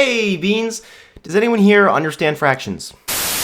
Hey, Beans! Does anyone here understand fractions?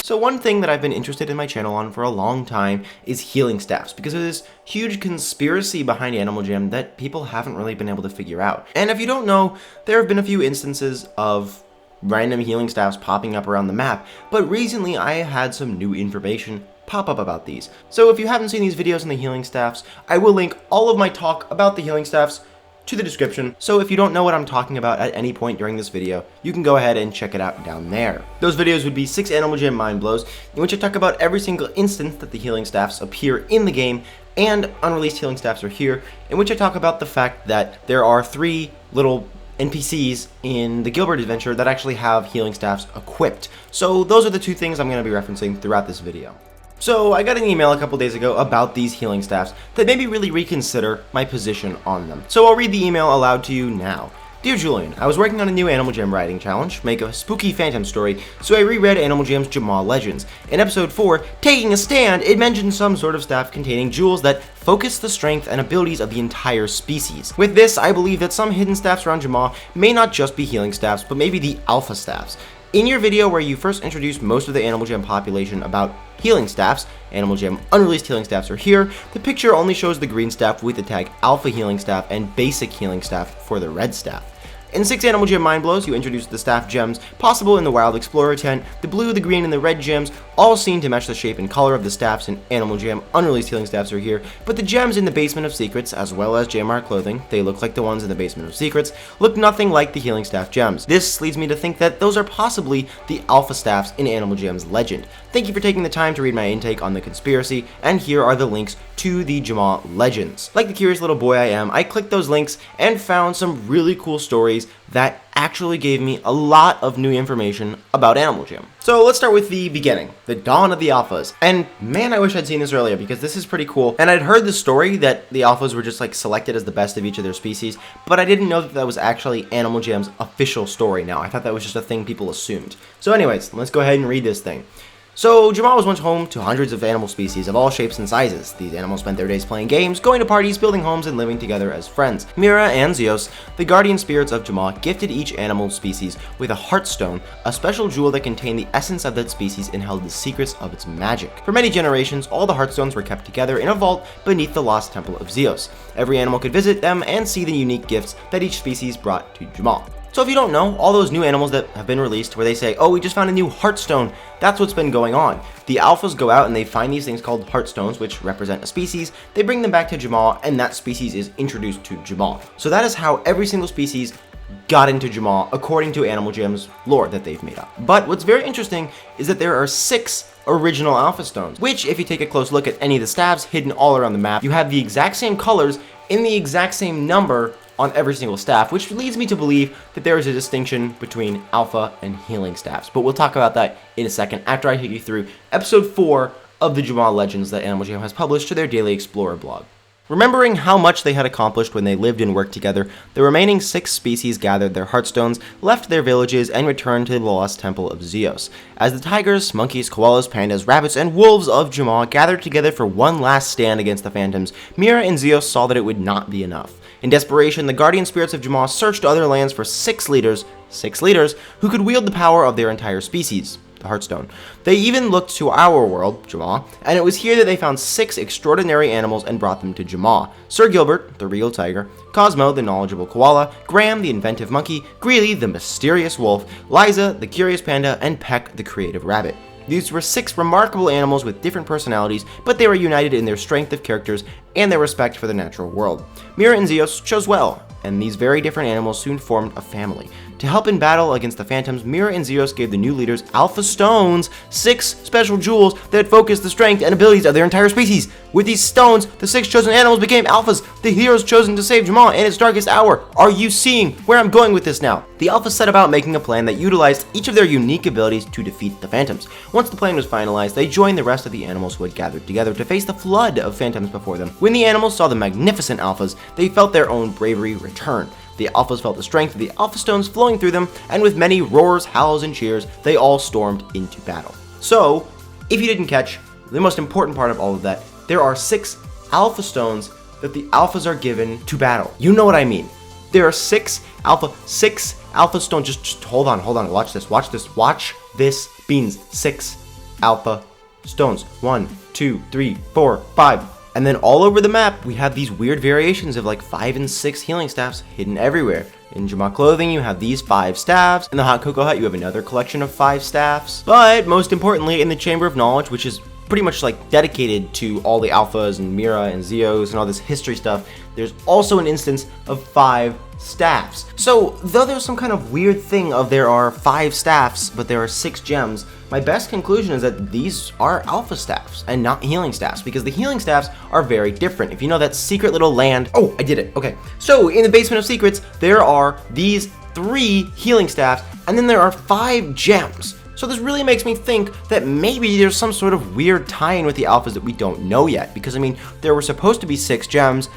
So one thing that I've been interested in my channel on for a long time is healing staffs, because of this huge conspiracy behind Animal Jam that people haven't really been able to figure out. And if you don't know, there have been a few instances of random healing staffs popping up around the map, but recently I had some new information pop up about these. So if you haven't seen these videos on the healing staffs, I will link all of my talk about the healing staffs to the description, so if you don't know what I'm talking about at any point during this video, you can go ahead and check it out down there. Those videos would be 6 Animal Jam mind blows, in which I talk about every single instance that the healing staffs appear in the game, and unreleased healing staffs are here, in which I talk about the fact that there are 3 little NPCs in the Gilbert adventure that actually have healing staffs equipped. So those are the 2 things I'm going to be referencing throughout this video. So I got an email a couple days ago about these healing staffs that made me really reconsider my position on them. So I'll read the email aloud to you now. Dear Julian, I was working on a new Animal Jam writing challenge, make a spooky phantom story, so I reread Animal Jam's Jamaa Legends. In episode 4, Taking a Stand, it mentioned some sort of staff containing jewels that focus the strength and abilities of the entire species. With this, I believe that some hidden staffs around Jamaa may not just be healing staffs, but maybe the alpha staffs. In your video where you first introduced most of the Animal Jam population about healing staffs, Animal Jam unreleased healing staffs are here, the picture only shows the green staff with the tag Alpha Healing Staff and Basic Healing Staff for the red staff. In 6 Animal Jam Mind Blows, you introduced the staff gems possible in the Wild Explorer tent. The blue, the green, and the red gems all seem to match the shape and color of the staffs in Animal Jam unreleased healing staffs are here, but the gems in the Basement of Secrets, as well as Jamaa clothing, they look like the ones in the Basement of Secrets, look nothing like the healing staff gems. This leads me to think that those are possibly the alpha staffs in Animal Jam's legend. Thank you for taking the time to read my intake on the conspiracy, and here are the links to the Jamaa legends. Like the curious little boy I am, I clicked those links and found some really cool stories that actually gave me a lot of new information about Animal Jam. So let's start with the beginning, the dawn of the alphas. And man, I wish I'd seen this earlier because this is pretty cool. And I'd heard the story that the alphas were just like selected as the best of each of their species, but I didn't know that that was actually Animal Jam's official story now. I thought that was just a thing people assumed. So anyways, let's go ahead and read this thing. So, Jamaa was once home to hundreds of animal species of all shapes and sizes. These animals spent their days playing games, going to parties, building homes, and living together as friends. Mira and Zeus, the guardian spirits of Jamaa, gifted each animal species with a heartstone, a special jewel that contained the essence of that species and held the secrets of its magic. For many generations, all the heartstones were kept together in a vault beneath the lost temple of Zeus. Every animal could visit them and see the unique gifts that each species brought to Jamaa. So if you don't know, all those new animals that have been released where they say, oh, we just found a new heartstone, that's what's been going on. The alphas go out and they find these things called heartstones, which represent a species, they bring them back to Jamaa, and that species is introduced to Jamaa. So that is how every single species got into Jamaa according to Animal Jam's lore that they've made up. But what's very interesting is that there are 6 original alpha stones, which if you take a close look at any of the staffs hidden all around the map, you have the exact same colors in the exact same number on every single staff, which leads me to believe that there is a distinction between alpha and healing staffs. But we'll talk about that in a second after I take you through episode 4 of the Jamaa Legends that Animal Jam has published to their Daily Explorer blog. Remembering how much they had accomplished when they lived and worked together, the remaining 6 species gathered their heartstones, left their villages, and returned to the lost temple of Zeus. As the tigers, monkeys, koalas, pandas, rabbits, and wolves of Jamaa gathered together for one last stand against the phantoms, Mira and Zeus saw that it would not be enough. In desperation, the guardian spirits of Jamaa searched other lands for 6 leaders, who could wield the power of their entire species, the Heartstone. They even looked to our world, Jamaa, and it was here that they found 6 extraordinary animals and brought them to Jamaa. Sir Gilbert, the real tiger, Cosmo, the knowledgeable koala, Graham, the inventive monkey, Greeley, the mysterious wolf, Liza, the curious panda, and Peck, the creative rabbit. These were 6 remarkable animals with different personalities, but they were united in their strength of characters and their respect for the natural world. Mira and Zeus chose well, and these very different animals soon formed a family. To help in battle against the phantoms, Mira and Zeus gave the new leaders Alpha Stones, 6 special jewels that focused the strength and abilities of their entire species. With these stones, the 6 chosen animals became alphas, the heroes chosen to save Jamaa in its darkest hour. Are you seeing where I'm going with this now? The alphas set about making a plan that utilized each of their unique abilities to defeat the phantoms. Once the plan was finalized, they joined the rest of the animals who had gathered together to face the flood of phantoms before them. When the animals saw the magnificent alphas, they felt their own bravery return. The alphas felt the strength of the alpha stones flowing through them, and with many roars, howls, and cheers, they all stormed into battle. So, if you didn't catch, the most important part of all of that, there are 6 alpha stones that the alphas are given to battle. You know what I mean. There are 6 alpha stone. Just hold on. Watch this, beans. 6 alpha stones. 1, 2, 3, 4, 5. And then all over the map, we have these weird variations of like 5 and 6 healing staffs hidden everywhere. In Jamaa clothing, you have these 5 staffs. In the Hot Cocoa Hut, you have another collection of 5 staffs. But most importantly, in the Chamber of Knowledge, which is pretty much like dedicated to all the alphas and Mira and Zeos and all this history stuff, there's also an instance of 5 staffs. So though there's some kind of weird thing of there are 5 staffs, but there are 6 gems, my best conclusion is that these are alpha staffs and not healing staffs, because the healing staffs are very different. If you know that secret little land, oh, I did it, okay. So in the Basement of Secrets, there are these 3 healing staffs, and then there are 5 gems. So this really makes me think that maybe there's some sort of weird tie-in with the alphas that we don't know yet, because I mean, there were supposed to be 6 gems,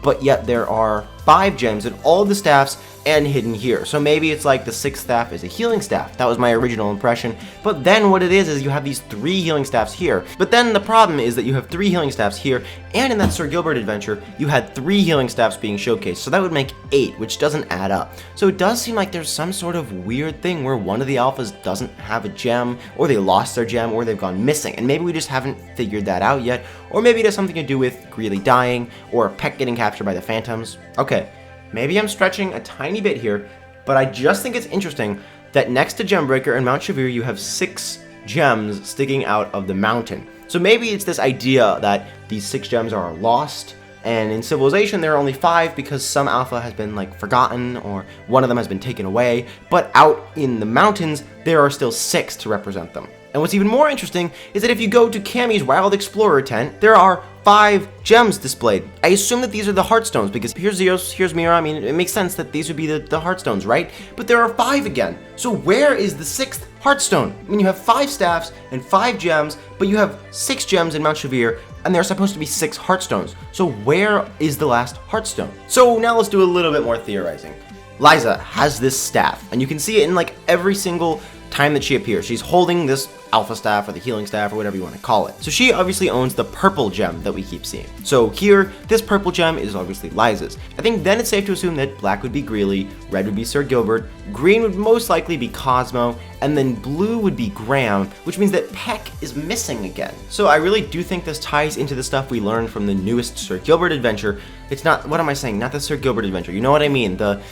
but yet there are 5 gems in all of the staffs and hidden here. So maybe it's like the 6th staff is a healing staff. That was my original impression. But then what it is you have these 3 healing staffs here. But then the problem is that you have 3 healing staffs here, and in that Sir Gilbert adventure, you had 3 healing staffs being showcased. So that would make 8, which doesn't add up. So it does seem like there's some sort of weird thing where one of the alphas doesn't have a gem, or they lost their gem, or they've gone missing. And maybe we just haven't figured that out yet. Or maybe it has something to do with Greeley dying, or Peck getting captured by the Phantoms. Okay. Maybe I'm stretching a tiny bit here, but I just think it's interesting that next to Gembreaker and Mount Shavir, you have 6 gems sticking out of the mountain. So maybe it's this idea that these 6 gems are lost, and in Civilization there are only 5 because some alpha has been like forgotten, or one of them has been taken away, but out in the mountains there are still 6 to represent them. And what's even more interesting is that if you go to Cammy's Wild Explorer tent, there are 5 gems displayed. I assume that these are the Heartstones, because here's Zeos, here's Mira. I mean, it makes sense that these would be the Heartstones, right? But there are 5 again. So where is the 6th Heartstone? I mean, you have 5 staffs and 5 gems, but you have 6 gems in Mount Shavir, and there are supposed to be 6 Heartstones. So where is the last Heartstone? So now let's do a little bit more theorizing. Liza has this staff, and you can see it in like every single time that she appears. She's holding this alpha staff or the healing staff or whatever you want to call it. So she obviously owns the purple gem that we keep seeing. So here, this purple gem is obviously Liza's. I think then it's safe to assume that black would be Greeley, red would be Sir Gilbert, green would most likely be Cosmo, and then blue would be Graham, which means that Peck is missing again. So I really do think this ties into the stuff we learned from the newest Sir Gilbert adventure. It's not, what am I saying? Not the Sir Gilbert adventure. You know what I mean? The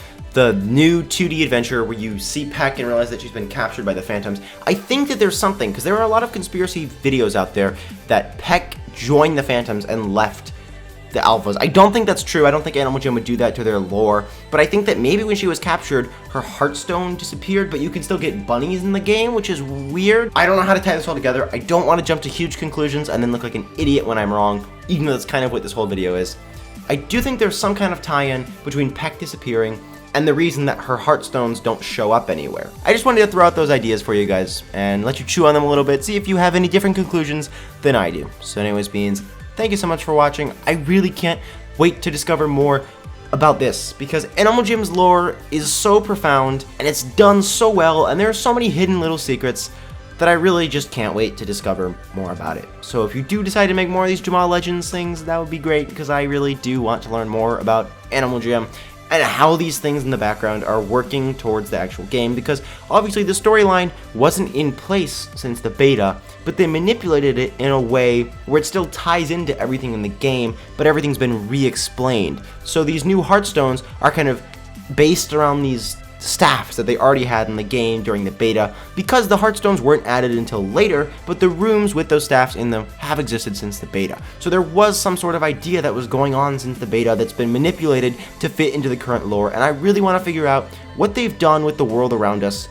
new 2D adventure where you see Peck and realize that she's been captured by the Phantoms. I think that there's something, because there are a lot of conspiracy videos out there that Peck joined the Phantoms and left the alphas. I don't think that's true. I don't think Animal Jam would do that to their lore, but I think that maybe when she was captured, her Heartstone disappeared, but you can still get bunnies in the game, which is weird. I don't know how to tie this all together. I don't want to jump to huge conclusions and then look like an idiot when I'm wrong, even though that's kind of what this whole video is. I do think there's some kind of tie-in between Peck disappearing and the reason that her Heartstones don't show up anywhere. I just wanted to throw out those ideas for you guys and let you chew on them a little bit, see if you have any different conclusions than I do. So anyways, Beans, thank you so much for watching. I really can't wait to discover more about this, because Animal Jam's lore is so profound and it's done so well, and there are so many hidden little secrets that I really just can't wait to discover more about it. So if you do decide to make more of these Jamaa Legends things, that would be great, because I really do want to learn more about Animal Jam and how these things in the background are working towards the actual game, because obviously the storyline wasn't in place since the beta, but they manipulated it in a way where it still ties into everything in the game, but everything's been re-explained. So these new Heartstones are kind of based around these staffs that they already had in the game during the beta, because the Heartstones weren't added until later, but the rooms with those staffs in them have existed since the beta. So there was some sort of idea that was going on since the beta that's been manipulated to fit into the current lore, and I really want to figure out what they've done with the world around us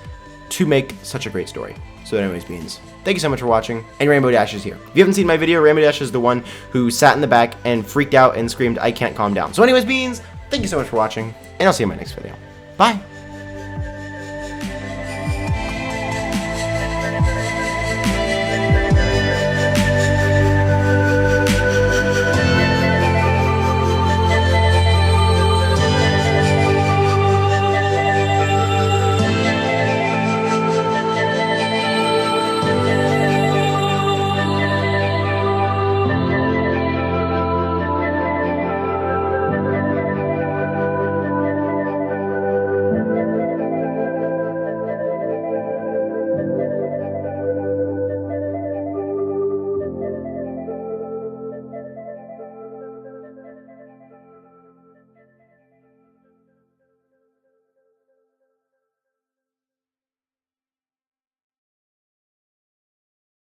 to make such a great story. So anyways, Beans, thank you so much for watching, and Rainbow Dash is here. If you haven't seen my video, Rainbow Dash is the one who sat in the back and freaked out and screamed, "I can't calm down." So anyways, Beans, thank you so much for watching, and I'll see you in my next video. Bye!